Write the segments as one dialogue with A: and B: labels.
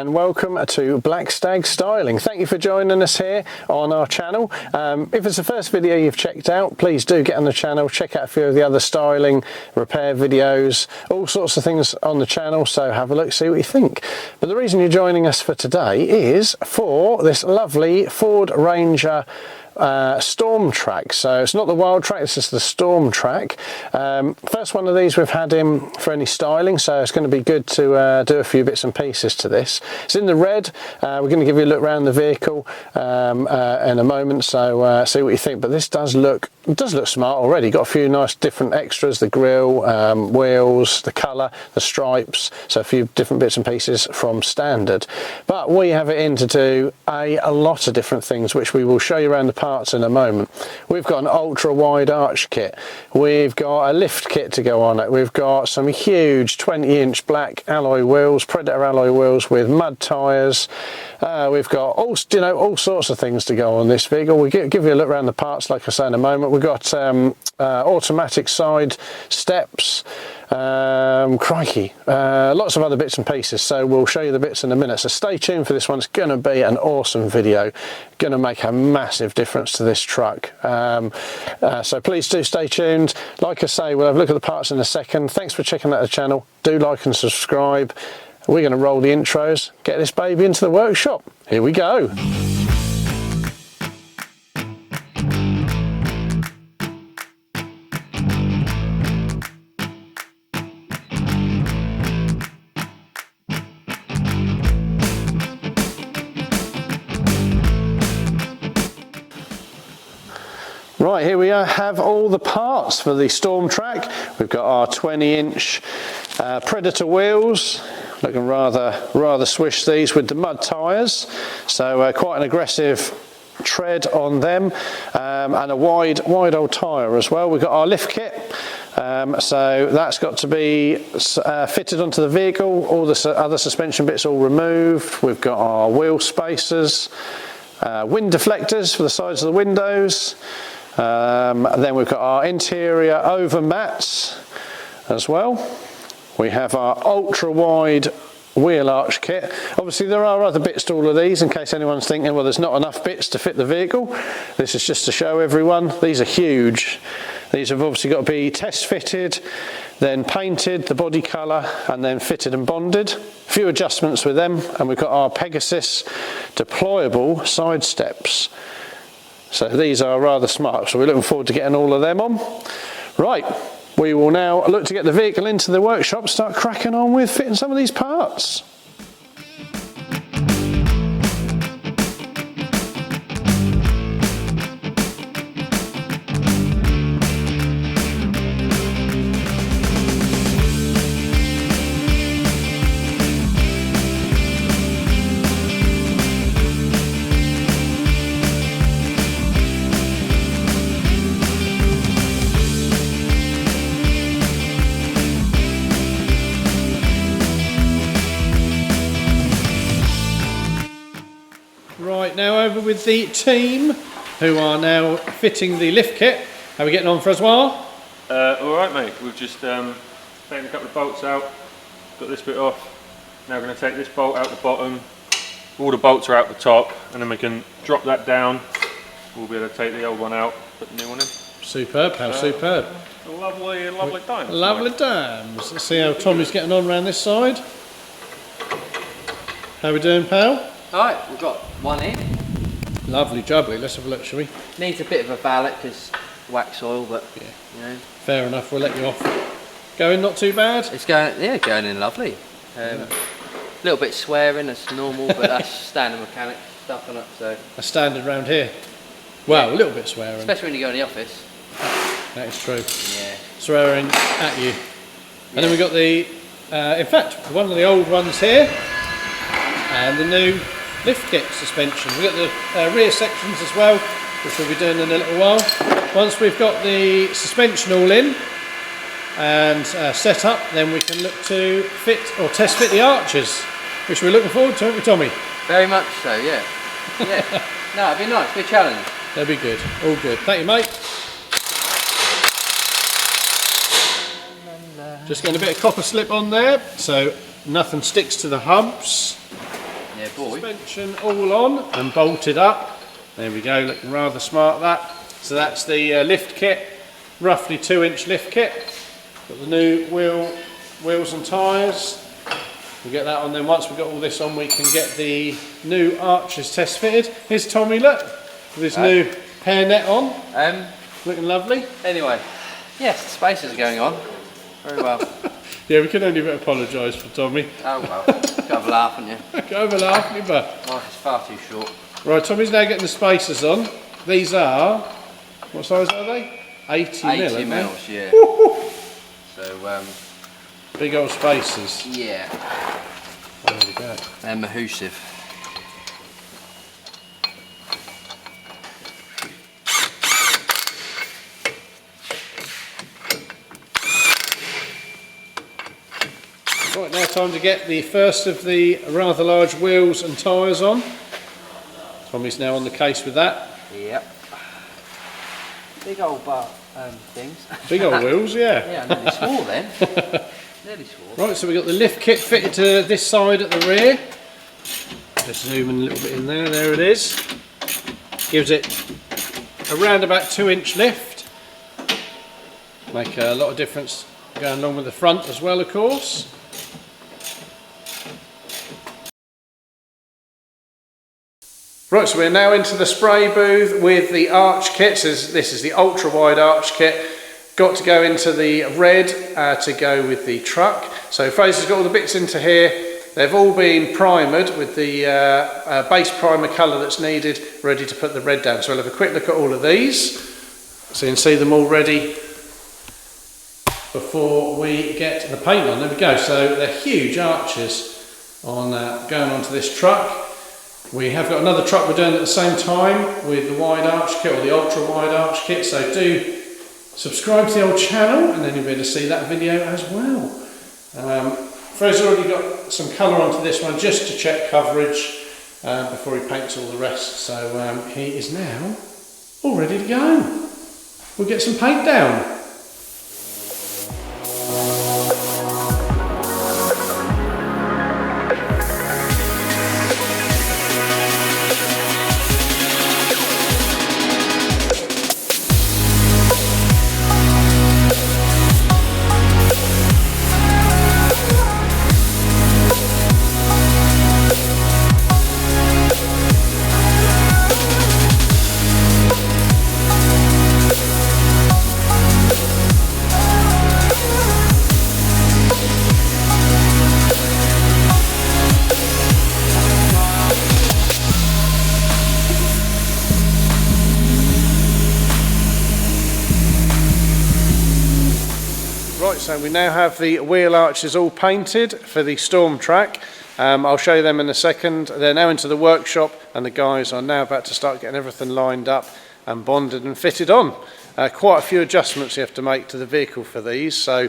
A: and welcome to Black Stag Styling. Thank you for joining us here on our channel. If it's the first video you've checked out, please do get on the channel, check out a few of the other styling, repair videos, all sorts of things on the channel, so have a look, see what you think. But the reason you're joining us for today is for this lovely Ford Ranger Stormtrak. So it's not the Wild Track, this is the Stormtrak. First one of these we've had in for any styling, so it's going to be good to do a few bits and pieces to this. It's in the red. We're going to give you a look around the vehicle in a moment, so see what you think. But this does look smart already. Got a few nice different extras, the grille, wheels, the colour, the stripes, so a few different bits and pieces from standard. But we have it in to do a lot of different things, which we will show you around the parts in a moment. We've got an ultra wide arch kit, we've got a lift kit to go on it, we've got some huge 20-inch black alloy wheels, Predator alloy wheels with mud tyres. We've got all sorts of things to go on this vehicle. We'll give you a look around the parts, like I say, in a moment. We've got automatic side steps, crikey, lots of other bits and pieces, so we'll show you the bits in a minute. So stay tuned for this one. It's going to be an awesome video, going to make a massive difference to this truck. So please do stay tuned. Like I say, we'll have a look at the parts in a second. Thanks for checking out the channel. Do like and subscribe. We're going to roll the intros, get this baby into the workshop. Here we go. Right, here we have all the parts for the Stormtrak. We've got our 20-inch Predator wheels, looking rather swish these with the mud tyres, so quite an aggressive tread on them, and a wide old tyre as well. We've got our lift kit, so that's got to be fitted onto the vehicle. All the other suspension bits all removed. We've got our wheel spacers, wind deflectors for the sides of the windows. Then we've got our interior over mats as well. We have our ultra wide wheel arch kit. Obviously there are other bits to all of these, in case anyone's thinking, well, there's not enough bits to fit the vehicle. This is just to show everyone. These are huge. These have obviously got to be test fitted, then painted, the body colour, and then fitted and bonded. A few adjustments with them, and we've got our Pegasus deployable side steps. So these are rather smart, so we're looking forward to getting all of them on. Right, we will now look to get the vehicle into the workshop, start cracking on with fitting some of these parts. Right, now over with the team who are now fitting the lift kit. How are we getting on, Francois?
B: Alright mate, we've just taken a couple of bolts out, got this bit off. Now we're going to take this bolt out the bottom, all the bolts are out the top, and then we can drop that down. We'll be able to take the old one out, put the new one in.
A: Superb, how superb.
B: Lovely times.
A: Lovely times. Let's see how Tommy's getting on around this side. How we doing, pal?
C: Alright, we've got one in.
A: Lovely jubbly, let's have a look, shall we?
C: Needs a bit of a valet because wax oil, but
A: yeah,
C: you know.
A: Fair enough, we'll let you off. Going not too bad?
C: It's going in lovely. A little bit swearing, that's normal, but that's standard mechanic stuff on it, so.
A: A standard round here. Well, yeah. A little bit swearing.
C: Especially when you go in the office.
A: That is true.
C: Yeah.
A: Swearing at you. And then we've got the, in fact, one of the old ones here, and the new lift kit suspension. We've got the rear sections as well, which we'll be doing in a little while. Once we've got the suspension all in and set up, then we can look to fit or test fit the arches, which we're looking forward to, aren't we, Tommy?
C: Very much so, yeah. Yeah. No, it'd be nice, it'd be a challenge.
A: That'd be good, all good. Thank you, mate. Just getting a bit of copper slip on there, so nothing sticks to the hubs.
C: Yeah, boy.
A: Suspension all on and bolted up. There we go, looking rather smart that. So that's the lift kit, roughly 2-inch lift kit. Got the new wheels and tyres. We'll get that on, then once we've got all this on we can get the new arches test fitted. Here's Tommy, look, with his new hairnet on. Looking lovely.
C: Anyway, yes, the spacers are going on. Very well.
A: Yeah, we can only apologise for Tommy.
C: Oh well, got to have a laugh, haven't you?
A: Go over laughing, but.
C: Life is far too short.
A: Right, Tommy's now getting the spacers on. These are, what size are they? 80
C: mils, yeah. So,
A: big old spacers.
C: yeah.
A: There we go.
C: They're mahoosive.
A: Right, now time to get the first of the rather large wheels and tyres on. Tommy's now on the case with that.
C: Yep. Big old bar things.
A: Big old wheels, yeah.
C: Yeah, I nearly swore then. Nearly swore.
A: Right, so we've got the lift kit fitted to this side at the rear. Just zoom in a little bit in there, there it is. Gives it around about 2-inch lift. Make a lot of difference going along with the front as well, of course. Right, so we're now into the spray booth with the arch kits. This is the ultra wide arch kit. Got to go into the red to go with the truck. So Fraser's got all the bits into here. They've all been primered with the base primer colour that's needed, ready to put the red down. So we'll have a quick look at all of these. So you can see them all ready before we get the paint on. There we go. So they're huge arches on going onto this truck. We have got another truck we're doing at the same time with the wide arch kit, or the ultra wide arch kit, so do subscribe to the old channel and then you'll be able to see that video as well. Fraser already got some colour onto this one just to check coverage before he paints all the rest, so he is now all ready to go. We'll get some paint down. Right, so we now have the wheel arches all painted for the Stormtrak. I'll show you them in a second. They're now into the workshop and the guys are now about to start getting everything lined up and bonded and fitted on. Quite a few adjustments you have to make to the vehicle for these, so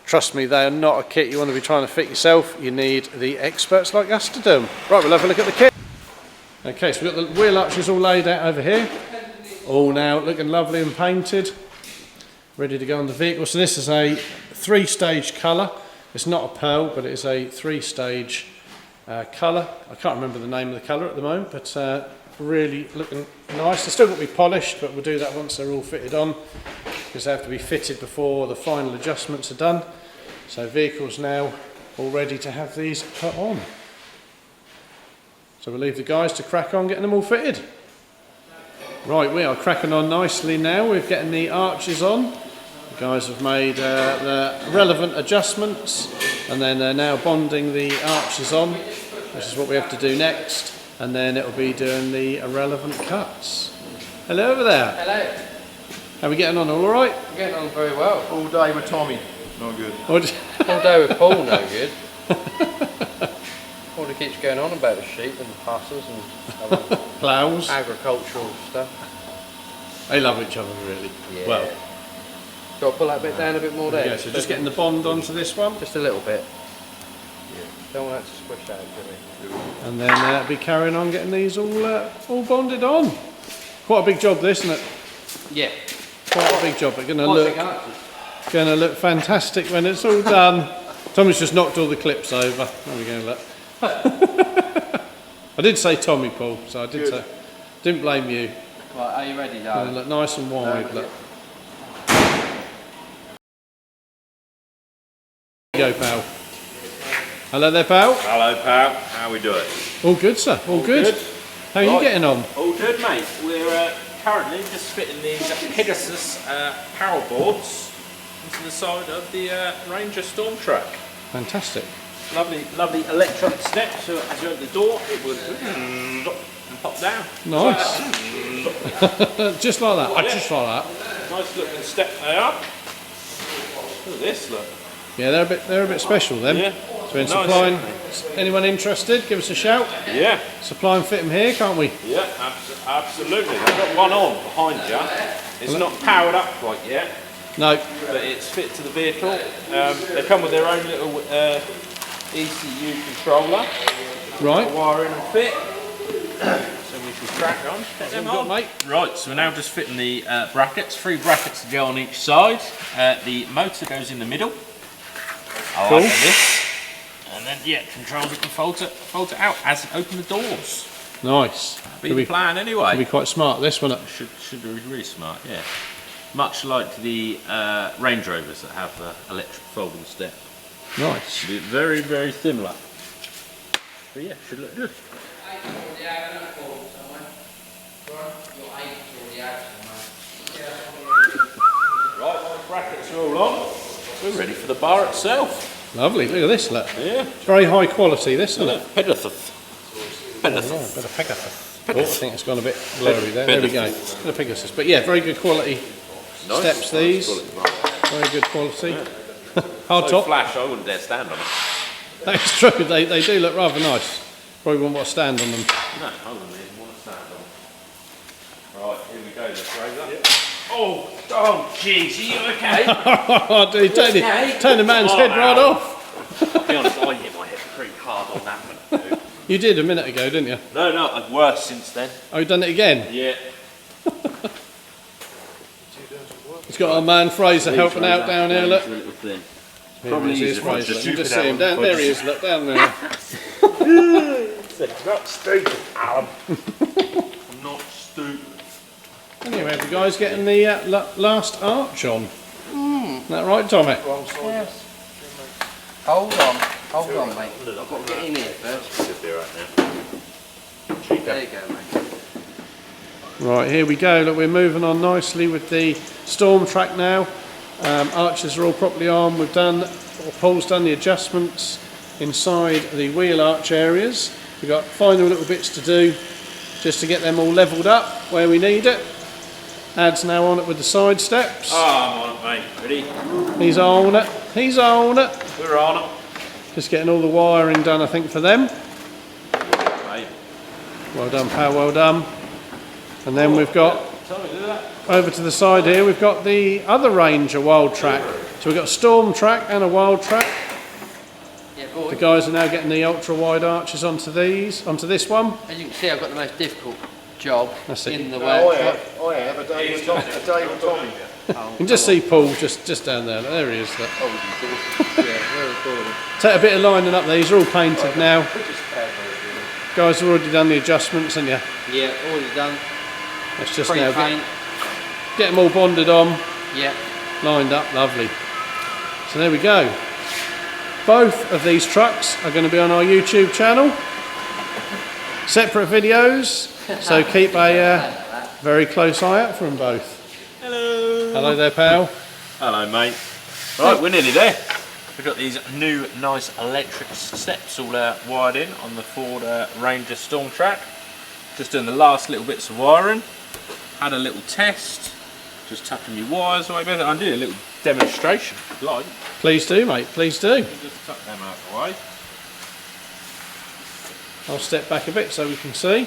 A: trust me, they are not a kit you want to be trying to fit yourself. You need the experts like us to do them. Right, we'll have a look at the kit. Okay, so we've got the wheel arches all laid out over here. All now looking lovely and painted, ready to go on the vehicle. So this is a 3-stage colour. It's not a pearl, but it is a 3-stage colour. I can't remember the name of the colour at the moment, but really looking nice. They're still going to be polished, but we'll do that once they're all fitted on, because they have to be fitted before the final adjustments are done. So vehicles now all ready to have these put on. So we'll leave the guys to crack on getting them all fitted. Right, we are cracking on nicely now. We're getting the arches on. The guys have made the relevant adjustments, and then they're now bonding the arches on, which is what we have to do next, and then it'll be doing the irrelevant cuts. Hello over there.
C: Hello.
A: How are we getting on, all right?
C: We're getting on very well.
D: All day with Tommy, no good.
C: All day with Paul, no good. All he keeps going on about the sheep and the passes and other
A: ploughs,
C: agricultural stuff.
A: They love each other, really.
C: Yeah.
A: Well,
C: got to pull that bit down a bit more there.
A: yeah, so just getting the bond onto this one.
C: Just a little bit. Yeah. Don't want that to squish out, do we?
A: And then be carrying on getting these all bonded on. Quite a big job, this, isn't it?
C: Yeah.
A: Quite a big job. It's going to look fantastic when it's all done. Tommy's just knocked all the clips over. There we go, look. I did say Tommy, Paul, so I did say. Didn't blame you.
C: Right, are you ready, darling?
A: Look nice and wide. Look. There you go, pal. Hello there, pal.
E: Hello, pal. How we doing?
A: All good, sir. All good. How are you getting on?
E: All good, mate. We're currently just fitting these Pegasus power boards into the side of the Ranger Stormtrak.
A: Fantastic.
E: Lovely, lovely electronic step. So as you open the door, it would and pop down.
A: Nice. Just like that.
E: Oh, yeah.
A: Just like that.
E: Nice looking step they are. Look at this, look.
A: Yeah, they're a bit special then.
E: Yeah.
A: So in
E: Nice.
A: supplying, anyone interested, give us a shout.
E: Yeah.
A: Supply and fit them here, can't we?
E: Yeah, absolutely. I've got one on behind you. It's not powered up quite yet.
A: No.
E: But it's fit to the vehicle. They come with their own little ECU controller.
A: Right.
E: Wire in and fit. So we can crack on. Get them on.
A: Mate.
E: Right, so we're now just fitting the brackets. 3 brackets to go on each side. The motor goes in the middle.
A: Cool.
E: Like this. And then, yeah, controls it and fold it out as it opens the doors.
A: Nice.
E: Be the plan anyway.
A: It'll be quite smart, this, won't it?
E: Should be really smart, yeah. Much like the Range Rovers that have the electric folding step.
A: Nice.
E: Be very, very similar. But yeah, should look good. Right, my brackets are all on. We're ready for the bar itself.
A: Lovely. Look at this, look.
E: Yeah.
A: It's very high quality, this, isn't it?
E: Pegasus. Pegasus.
A: Yeah, a bit of Pegasus. Oh, I think it's gone a bit blurry there. There we go. Bit of Pegasus. But yeah, very good quality steps, these. Very good quality. Hard
E: So
A: top.
E: flash, I wouldn't dare stand on it.
A: That's true. They do look rather nice. Probably wouldn't want to stand on them.
E: No, I wouldn't even want to stand on it. Right, here we go, let's raise up. Yep. Oh, jeez, are you okay?
A: Oh, dude, turn the man's head right off.
E: I'll be honest, I hit my head pretty hard on that one. Dude.
A: You did a minute ago, didn't you?
E: No, I've worse since then.
A: Oh, you done it again?
E: Yeah.
A: He's got our man Fraser helping out down here, look.
E: Little thing.
A: Probably
E: easier
A: is
E: if I
A: Fraser.
E: just
A: You can just
E: stupid
A: see him down
E: Alan.
A: there. He is, look down there.
E: Not stupid, Alan. I'm not stupid.
A: Anyway, the guy's getting the last arch on. Is that right, Tommy?
C: Yes. Hold on, mate. I've got to get in here first.
E: Should be right now.
C: There you go, mate.
A: Right, here we go. Look, we're moving on nicely with the Stormtrak now. Arches are all properly on. Paul's done the adjustments inside the wheel arch areas. We've got final little bits to do just to get them all levelled up where we need it. Ad's now on it with the side steps.
E: Oh, I'm on it, mate. Ready?
A: He's on it. He's on it.
E: We're on it.
A: Just getting all the wiring done, I think, for them.
E: Mate.
A: Well done, pal. Well done. And then we've got over to the side here. We've got the other Ranger Wild Track. So we've got a Stormtrak and a Wild Track.
C: Yeah, boy.
A: The guys are now getting the ultra wide arches onto this one.
C: As you can see, I've got the most difficult job
A: That's it.
C: in the
D: I
C: workshop.
D: have a day with Tommy. A day with Tommy.
A: You can just see Paul just down there. There he is. Look.
D: Yeah,
A: Take a bit of lining up there. These are all painted now. Guys have already done the adjustments, haven't you?
C: Yeah, already done.
A: Let's just now
C: Pre-paint.
A: get them all bonded on,
C: Yeah.
A: lined up. Lovely. So there we go. Both of these trucks are going to be on our YouTube channel. Separate videos, so keep a very close eye out for them both.
E: Hello.
A: Hello there, pal.
E: Hello, mate. Right, we're nearly there. We've got these new nice electric steps all wired in on the Ford Ranger Stormtrak. Just doing the last little bits of wiring. Had a little test. Just tucking your wires away. I'm doing a little demonstration, if you like.
A: Please do, mate. Please do.
E: Just tuck them out of the way.
A: I'll step back a bit so we can see.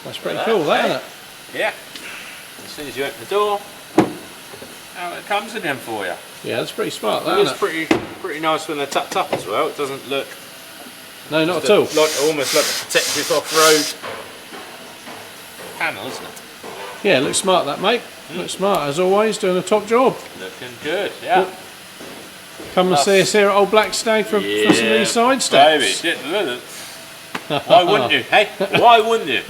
A: That's pretty cool, that, isn't it?
E: Yeah. As soon as you open the door, out it comes again for you.
A: Yeah, that's pretty smart, that,
E: It's
A: isn't it?
E: pretty nice when they're tucked up as well. It doesn't look
A: No, not at all.
E: almost like a protective off-road panel, isn't it?
A: Yeah, looks smart, that, mate. Looks smart, as always, doing a top job.
E: Looking good, yeah.
A: Come and see us here at Old Black Stag for some of these side steps.
E: Baby, why wouldn't you? Hey, why wouldn't you?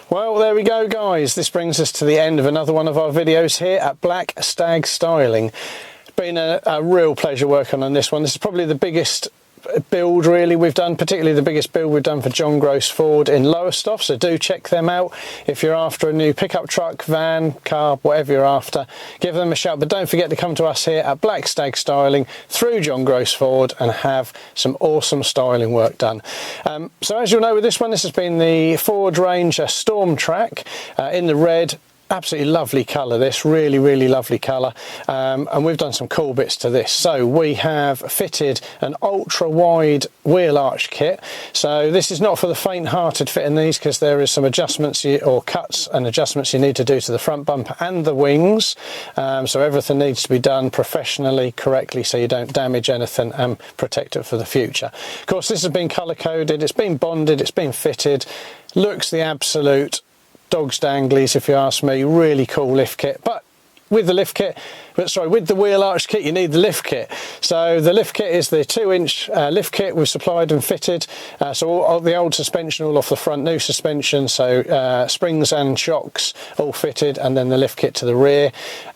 A: Well, there we go, guys. This brings us to the end of another one of our videos here at Black Stag Styling. It's been a real pleasure working on this one. This is probably the biggest build really we've done, particularly the biggest build we've done for John Gross Ford in Lowestoft, so do check them out if you're after a new pickup truck, van, car, whatever you're after. Give them a shout, but don't forget to come to us here at Black Stag Styling through John Gross Ford and have some awesome styling work done. So as you'll know with this one, this has been the Ford Ranger Stormtrak in the red. Absolutely lovely colour, this really lovely colour, and we've done some cool bits to this. So we have fitted an ultra wide wheel arch kit. So this is not for the faint hearted fitting these, because there is some adjustments or cuts and adjustments you need to do to the front bumper and the wings, so everything needs to be done professionally, correctly, so you don't damage anything and protect it for the future. Of course, this has been colour coded, it's been bonded, it's been fitted, looks the absolute dog's danglies if you ask me. Really cool lift kit, but with the lift kit, with the wheel arch kit, you need the lift kit. So the lift kit is the 2-inch lift kit we've supplied and fitted. So all the old suspension all off the front, new suspension, so springs and shocks all fitted, and then the lift kit to the rear.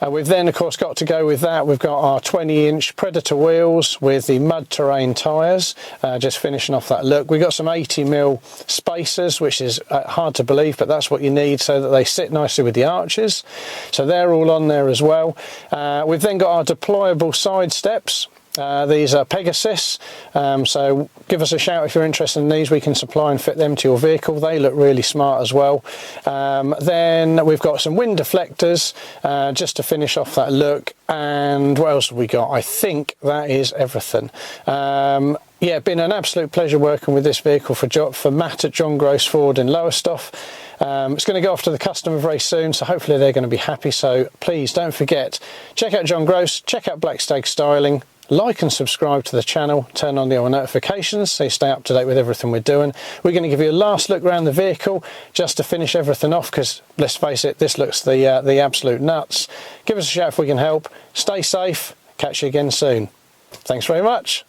A: We've then of course got to go with that. We've got our 20-inch Predator wheels with the mud terrain tyres, just finishing off that look. We've got some 80mm spacers, which is hard to believe, but that's what you need so that they sit nicely with the arches. So they're all on there as well. We've then got our deployable side steps. These are Pegasus, so give us a shout if you're interested in these. We can supply and fit them to your vehicle. They look really smart as well. Then we've got some wind deflectors just to finish off that look. And what else have we got? I think that is everything. Yeah, been an absolute pleasure working with this vehicle for Matt at John Gross Ford in Lowestoft. It's going to go off to the customer very soon, so hopefully they're going to be happy. So please don't forget, check out John Gross, check out Black Stag Styling, like and subscribe to the channel, turn on the notifications so you stay up to date with everything we're doing. We're going to give you a last look around the vehicle just to finish everything off, because let's face it, this looks the absolute nuts. Give us a shout if we can help. Stay safe, catch you again soon. Thanks very much.